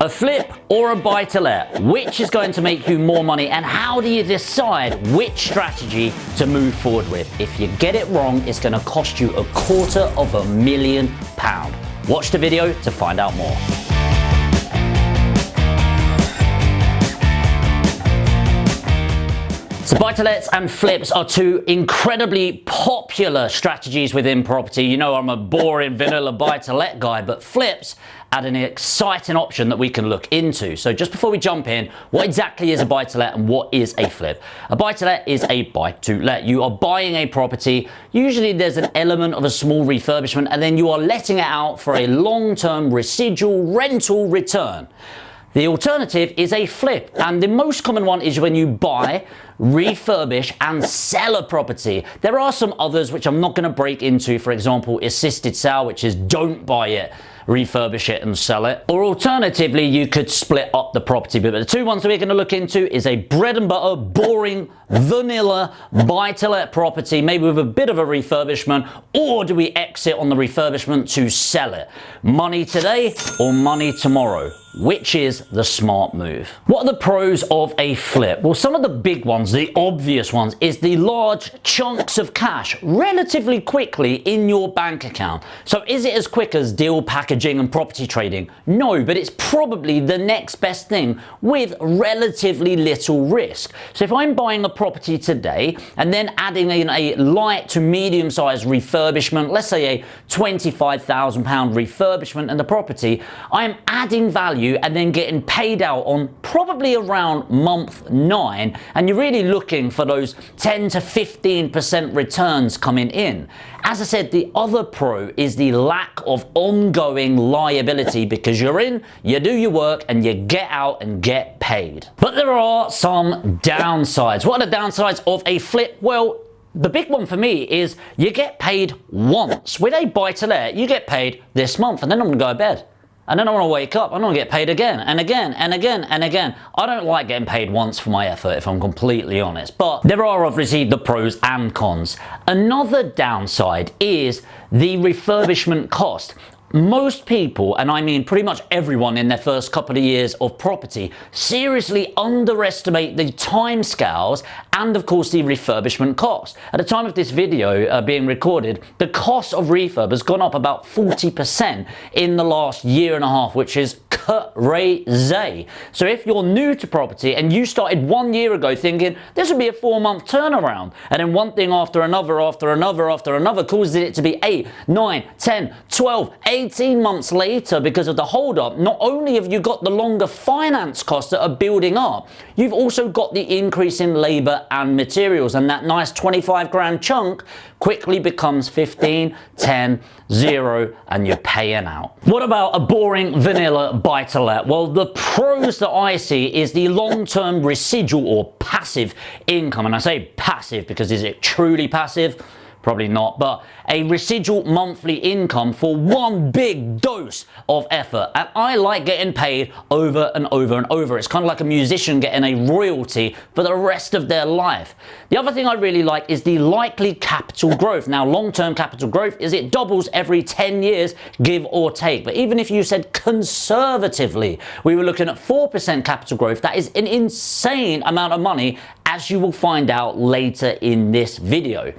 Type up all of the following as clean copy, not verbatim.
A flip or a buy-to-let? Which is going to make you more money, and how do you decide which strategy to move forward with? If you get it wrong, it's going to cost you £250,000. Watch the video to find out more. So buy-to-lets and flips are two incredibly popular strategies within property. You know, I'm a boring vanilla buy-to-let guy, but flips add an exciting option that we can look into. So just before we jump in, what exactly is a buy-to-let and what is a flip? A buy-to-let is a buy-to-let. You are buying a property. Usually there's an element of a small refurbishment, and then you are letting it out for a long-term residual rental return. The alternative is a flip, and the most common one is when you buy, refurbish and sell a property. There are some others which I'm not going to break into, for example assisted sale, which is don't buy it, refurbish it and sell it. Or alternatively, you could split up the property. But the two ones that we're going to look into is a bread and butter, boring, vanilla buy-to-let property, maybe with a bit of a refurbishment, or do we exit on the refurbishment to sell it? Money today or money tomorrow? Which is the smart move? What are the pros of a flip? Well, some of the big ones, the obvious ones, is the large chunks of cash relatively quickly in your bank account. So is it as quick as deal packaging and property trading? No, but it's probably the next best thing with relatively little risk. So if I'm buying a property today and then adding in a light to medium sized refurbishment, let's say a £25,000 refurbishment in the property, I'm adding value and then getting paid out on probably around month 9, and you're really looking for those 10 to 15% returns coming in. As I said, the other pro is the lack of ongoing liability, because you're in, you do your work, and you get out and get paid. But there are some downsides. What are the downsides of a flip? Well, the big one for me is you get paid once. With a buy-to-let, you get paid this month, and then I'm going to go to bed. And then I want to wake up, I'm going to get paid again and again and again and again. I don't like getting paid once for my effort, if I'm completely honest. But there are obviously the pros and cons. Another downside is the refurbishment cost. Most people, and I mean pretty much everyone in their first couple of years of property, seriously underestimate the timescales and of course the refurbishment cost. At the time of this video being recorded, the cost of refurb has gone up about 40% in the last year and a half, which is crazy. So if you're new to property and you started 1 year ago thinking this would be a 4-month turnaround, and then one thing after another causes it to be 8, 9, 10, 12, 18 months later because of the hold up, not only have you got the longer finance costs that are building up, you've also got the increase in labor and materials, and that nice 25 grand chunk quickly becomes 15, 10, 0, and you're paying out. What about a boring vanilla buy-to-let? Well, the pros that I see is the long-term residual or passive income. And I say passive because is it truly passive? Probably not, but a residual monthly income for one big dose of effort. And I like getting paid over and over and over. It's kind of like a musician getting a royalty for the rest of their life. The other thing I really like is the likely capital growth. Now, long-term capital growth is it doubles every 10 years, give or take. But even if you said conservatively, we were looking at 4% capital growth, that is an insane amount of money, as you will find out later in this video.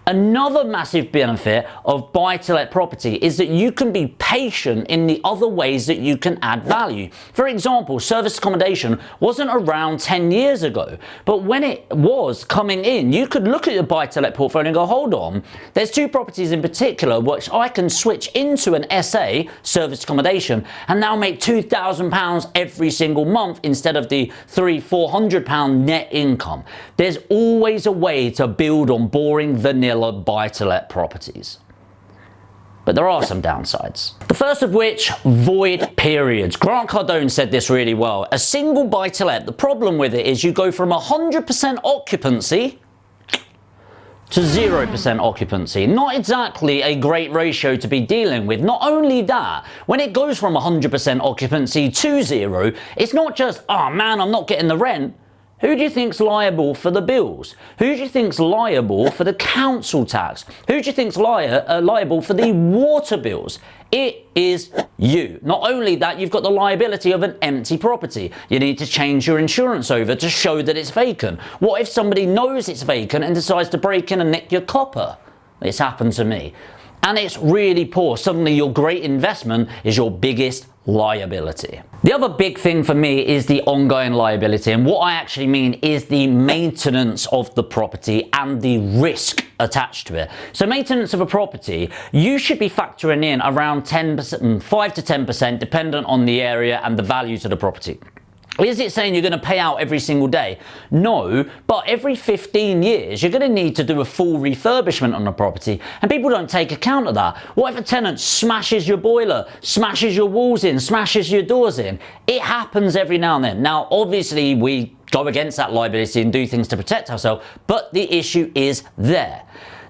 Another massive benefit of buy-to-let property is that you can be patient in the other ways that you can add value. For example, service accommodation wasn't around 10 years ago, but when it was coming in, you could look at your buy-to-let portfolio and go, hold on, there's two properties in particular which I can switch into an SA, service accommodation, and now make £2,000 every single month instead of the £300-400 net income. There's always a way to build on boring vanilla buy-to-let properties. But there are some downsides. The first of which, void periods. Grant Cardone said this really well. A single buy-to-let, the problem with it is you go from 100% occupancy to 0% occupancy. Not exactly a great ratio to be dealing with. Not only that, when it goes from 100% occupancy to 0, it's not just, oh man, I'm not getting the rent. Who do you think's liable for the bills? Who do you think's liable for the council tax? Who do you think's liable for the water bills? It is you. Not only that, you've got the liability of an empty property. You need to change your insurance over to show that it's vacant. What if somebody knows it's vacant and decides to break in and nick your copper? It's happened to me. And it's really poor. Suddenly your great investment is your biggest liability. The other big thing for me is the ongoing liability, and what I actually mean is the maintenance of the property and the risk attached to it. So maintenance of a property, you should be factoring in around 10%, 5 to 10% dependent on the area and the values of the property. Is it saying you're going to pay out every single day? No, but every 15 years, you're going to need to do a full refurbishment on the property, and people don't take account of that. What if a tenant smashes your boiler, smashes your walls in, smashes your doors in? It happens every now and then. Now, obviously, we go against that liability and do things to protect ourselves, but the issue is there.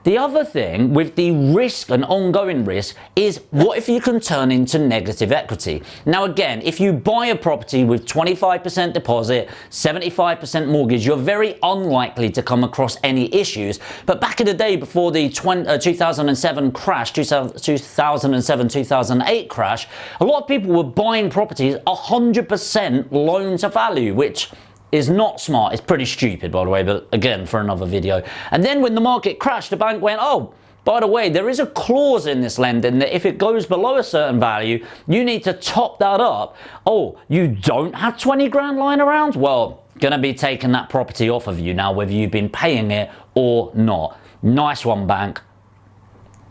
The other thing with the risk and ongoing risk is, what if you can turn into negative equity? Now again, if you buy a property with 25% deposit, 75% mortgage, you're very unlikely to come across any issues. But back in the day, before the 2007 crash, 2007-2008 crash, a lot of people were buying properties 100% loan to value, which is not smart. It's pretty stupid, by the way, but again, for another video. And then when the market crashed, the bank went, oh, by the way, there is a clause in this lending that if it goes below a certain value, you need to top that up. Oh, you don't have 20 grand lying around? Well, gonna be taking that property off of you now, whether you've been paying it or not. Nice one, bank.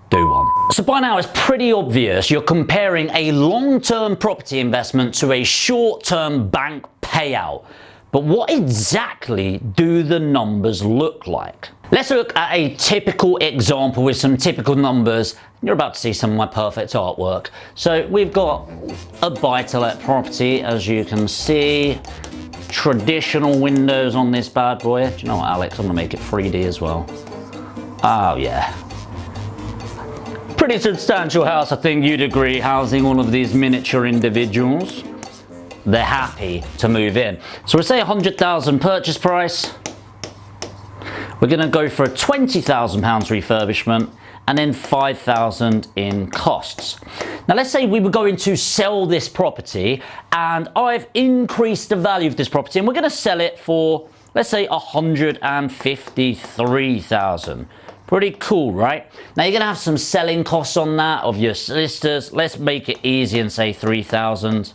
Do one. So by now it's pretty obvious you're comparing a long-term property investment to a short-term bank payout. But what exactly do the numbers look like? Let's look at a typical example with some typical numbers. You're about to see some of my perfect artwork. So we've got a buy-to-let property, as you can see. Traditional windows on this bad boy. Do you know what, Alex? I'm gonna make it 3D as well. Oh yeah. Pretty substantial house, I think you'd agree, housing all of these miniature individuals. They're happy to move in. So we'll say 100,000 purchase price. We're going to go for a £20,000 refurbishment and then 5,000 in costs. Now let's say we were going to sell this property, and I've increased the value of this property, and we're going to sell it for, let's say, 153,000. Pretty cool, right? Now you're going to have some selling costs on that of your solicitors. Let's make it easy and say 3,000.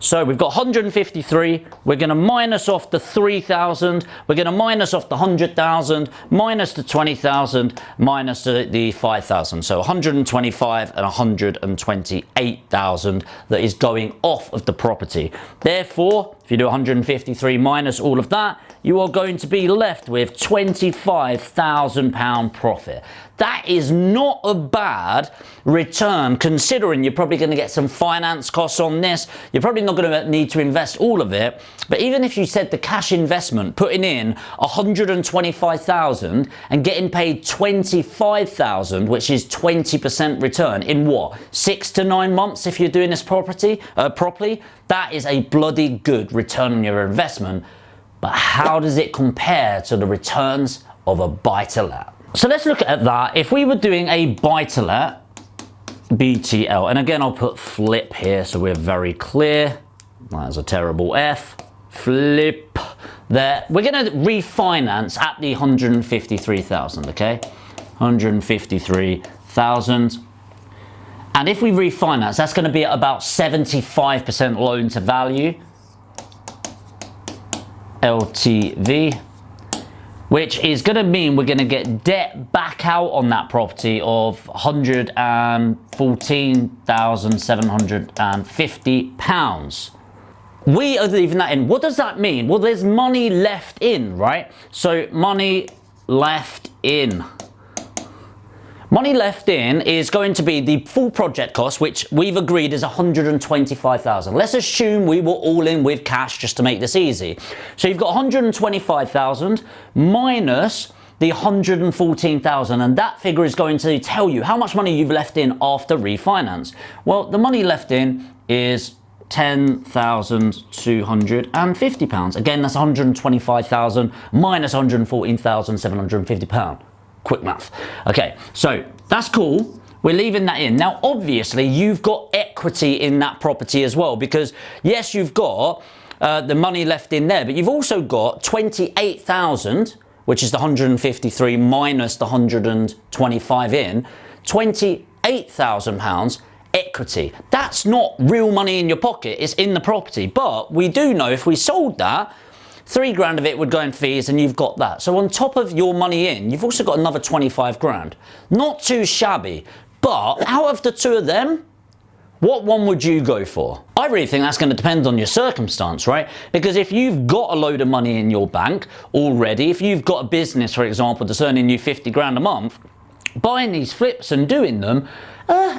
So we've got 153, we're going to minus off the 3,000, we're going to minus off the 100,000, minus the 20,000, minus the 5,000. So 125 and 128,000 that is going off of the property. Therefore, if you do 153 minus all of that, you are going to be left with £25,000 profit. That is not a bad return, considering you're probably going to get some finance costs on this. You're probably not going to need to invest all of it. But even if you said the cash investment, putting in 125,000 and getting paid 25,000, which is 20% return in what, 6 to 9 months if you're doing this property properly, that is a bloody good return on your investment. But how does it compare to the returns of a buy-to-let? So let's look at that. If we were doing a buy-to-let, BTL, and again I'll put flip here so we're very clear. That's a terrible F. Flip there. We're going to refinance at the 153,000, okay? 153,000. And if we refinance, that's going to be at about 75% loan to value. LTV. Which is going to mean we're going to get debt back out on that property of £114,750. We are leaving that in. What does that mean? Well, there's money left in, right? So money left in. Money left in is going to be the full project cost, which we've agreed is 125,000. Let's assume we were all in with cash just to make this easy. So you've got 125,000 minus the 114,000, and that figure is going to tell you how much money you've left in after refinance. Well, the money left in is £10,250. Again, that's 125,000 minus 114,750 pound. Quick math. Okay, so that's cool. We're leaving that in. Now, obviously, you've got equity in that property as well, because yes, you've got the money left in there, but you've also got 28,000, which is the 153 minus the 125 in, £28,000 equity. That's not real money in your pocket, it's in the property. But we do know if we sold that, 3 grand of it would go in fees and you've got that. So on top of your money in, you've also got another 25 grand. Not too shabby, but out of the two of them, what one would you go for? I really think that's going to depend on your circumstance, right? Because if you've got a load of money in your bank already, if you've got a business, for example, that's earning you 50 grand a month, buying these flips and doing them,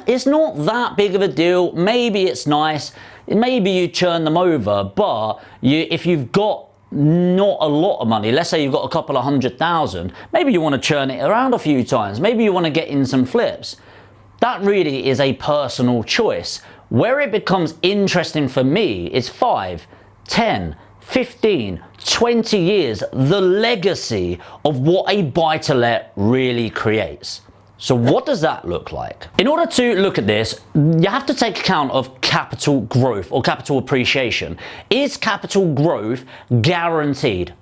it's not that big of a deal. Maybe it's nice, maybe you churn them over, but if you've got not a lot of money, let's say you've got a couple of 100,000, maybe you want to churn it around a few times, maybe you want to get in some flips. That really is a personal choice. Where it becomes interesting for me is 5, 10, 15, 20 years, the legacy of what a buy-to-let really creates. So what does that look like? In order to look at this, you have to take account of capital growth or capital appreciation. Is capital growth guaranteed?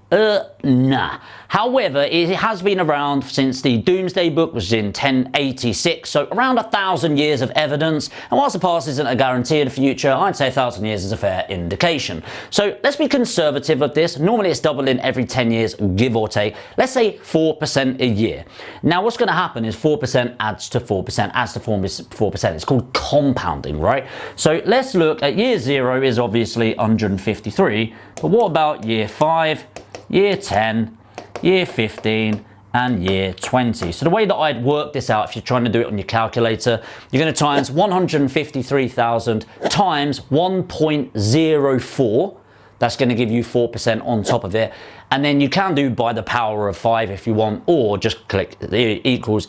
Nah. However, it has been around since the Doomsday Book was in 1086, so around 1,000 years of evidence. And whilst the past isn't a guarantee of the future, I'd say 1,000 years is a fair indication. So let's be conservative with this. Normally it's doubling every 10 years, give or take. Let's say 4% a year. Now what's going to happen is 4% adds to 4%, adds to 4%. It's called compounding, right? So let's look at year 0 is obviously 153, but what about year 5? Year 10, year 15, and year 20. So the way that I'd work this out, if you're trying to do it on your calculator, you're going to times 153,000 times 1.04. That's going to give you 4% on top of it. And then you can do by the power of 5 if you want, or just click equals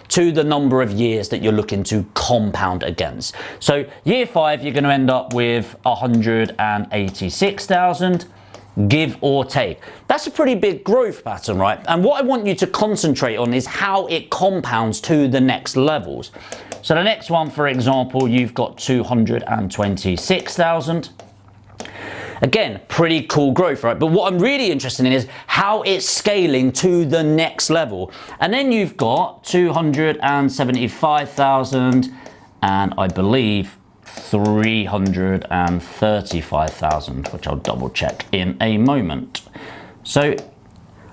to the number of years that you're looking to compound against. So year 5, you're going to end up with 186,000. Give or take. That's a pretty big growth pattern, right? And what I want you to concentrate on is how it compounds to the next levels. So the next one, for example, you've got 226,000. Again, pretty cool growth, right? But what I'm really interested in is how it's scaling to the next level. And then you've got 275,000 and I believe 335,000, which I'll double check in a moment. So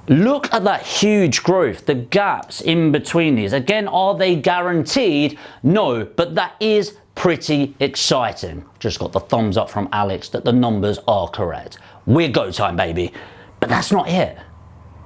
look at that huge growth, the gaps in between these. Again, are they guaranteed? No, but that is pretty exciting. Just got the thumbs up from Alex that the numbers are correct. We're go time, baby. But that's not it.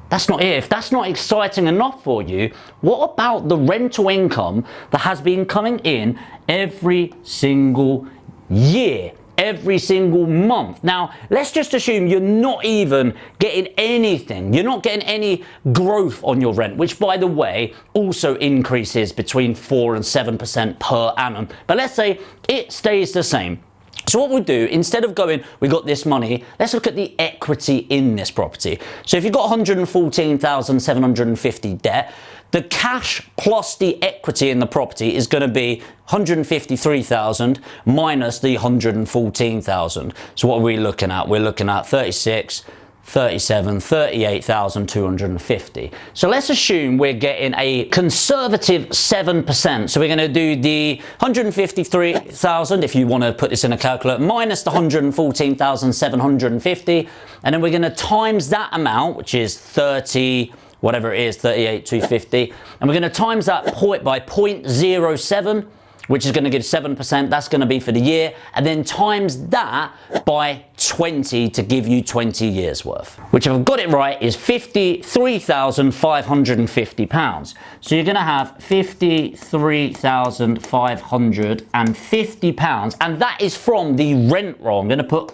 That's not it. If that's not exciting enough for you, what about the rental income that has been coming in every single year, every single month? Now, let's just assume you're not even getting anything. You're not getting any growth on your rent, which, by the way, also increases between 4 and 7% per annum. But let's say it stays the same. So what we'll do, instead of going, we got this money, let's look at the equity in this property. So if you've got 114,750 debt, the cash plus the equity in the property is going to be 153,000 minus the 114,000. So what are we looking at? We're looking at 36, 37, 38,250. So let's assume we're getting a conservative 7%. So we're going to do the 153,000, if you want to put this in a calculator, minus the 114,750. And then we're going to times that amount, which is 30, whatever it is, 38,250. And we're going to times that by 0.07, which is going to give 7%. That's going to be for the year. And then times that by 20 to give you 20 years worth, which, if I've got it right, is £53,550. So you're going to have £53,550. And that is from the rent roll. I'm going to put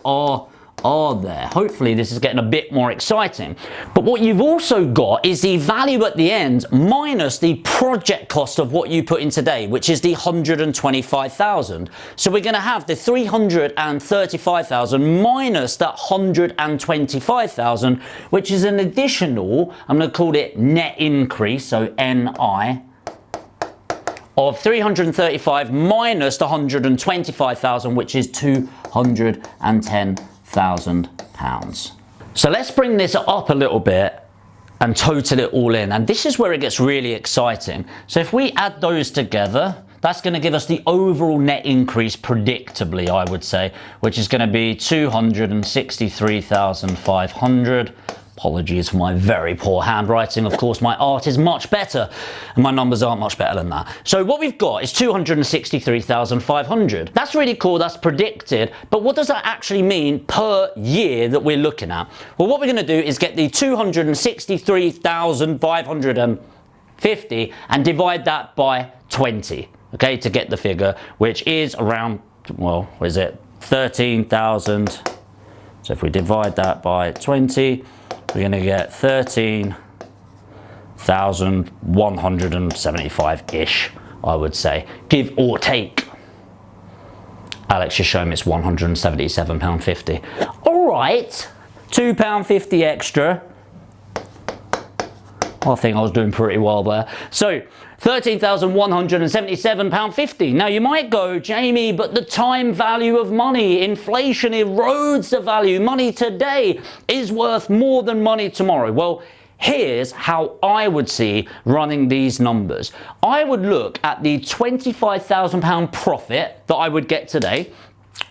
are there. Hopefully this is getting a bit more exciting. But what you've also got is the value at the end minus the project cost of what you put in today, which is the 125,000. So we're going to have the 335,000 minus that 125,000, which is an additional, I'm going to call it net increase, so NI, of 335 minus the 125,000, which is £210,000. So let's bring this up a little bit and total it all in. And this is where it gets really exciting. So if we add those together, that's going to give us the overall net increase predictably, I would say, which is going to be 263,500. Apologies for my very poor handwriting. Of course, my art is much better and my numbers aren't much better than that. So what we've got is 263,500. That's really cool. That's predicted. But what does that actually mean per year that we're looking at? Well, what we're going to do is get the 263,550 and divide that by 20, okay, to get the figure, which is around, well, what is it? 13,000. So if we divide that by 20, we're going to get 13,175-ish, I would say, give or take. Alex just showed me it's £177.50. All right, £2.50 extra. I think I was doing pretty well there. So £13,177.50. Now you might go, Jamie, but the time value of money, inflation erodes the value. Money today is worth more than money tomorrow. Well, here's how I would see running these numbers. I would look at the £25,000 profit that I would get today,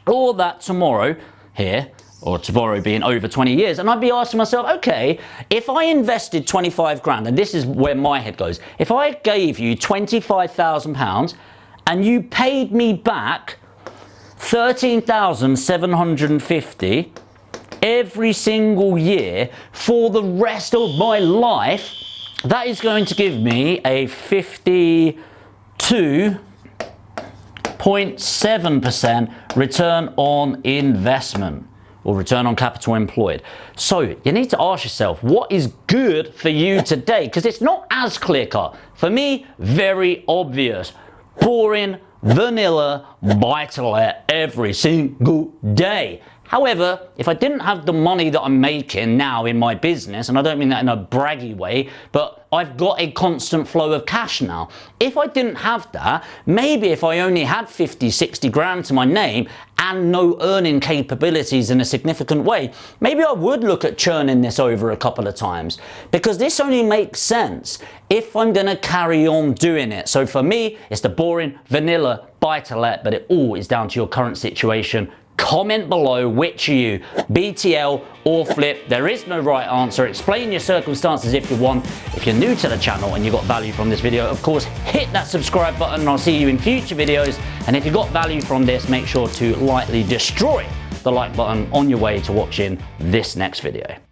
or that tomorrow here, or tomorrow being over 20 years, and I'd be asking myself, okay, if I invested 25 grand, and this is where my head goes, if I gave you £25,000 and you paid me back 13,750 every single year for the rest of my life, that is going to give me a 52.7% return on investment, or return on capital employed. So you need to ask yourself, what is good for you today? Because it's not as clear cut. For me, very obvious. Boring, vanilla, buy to let every single day. However, if I didn't have the money that I'm making now in my business, and I don't mean that in a braggy way, but I've got a constant flow of cash now. If I didn't have that, maybe if I only had 50, 60 grand to my name and no earning capabilities in a significant way, maybe I would look at churning this over a couple of times, because this only makes sense if I'm going to carry on doing it. So for me, it's the boring, vanilla buy to let, but it all is down to your current situation. Comment below, which are you, BTL or flip? There is no right answer. Explain your circumstances if you want. If you're new to the channel and you got value from this video, of course, hit that subscribe button and I'll see you in future videos. And if you got value from this, make sure to lightly destroy the like button on your way to watching this next video.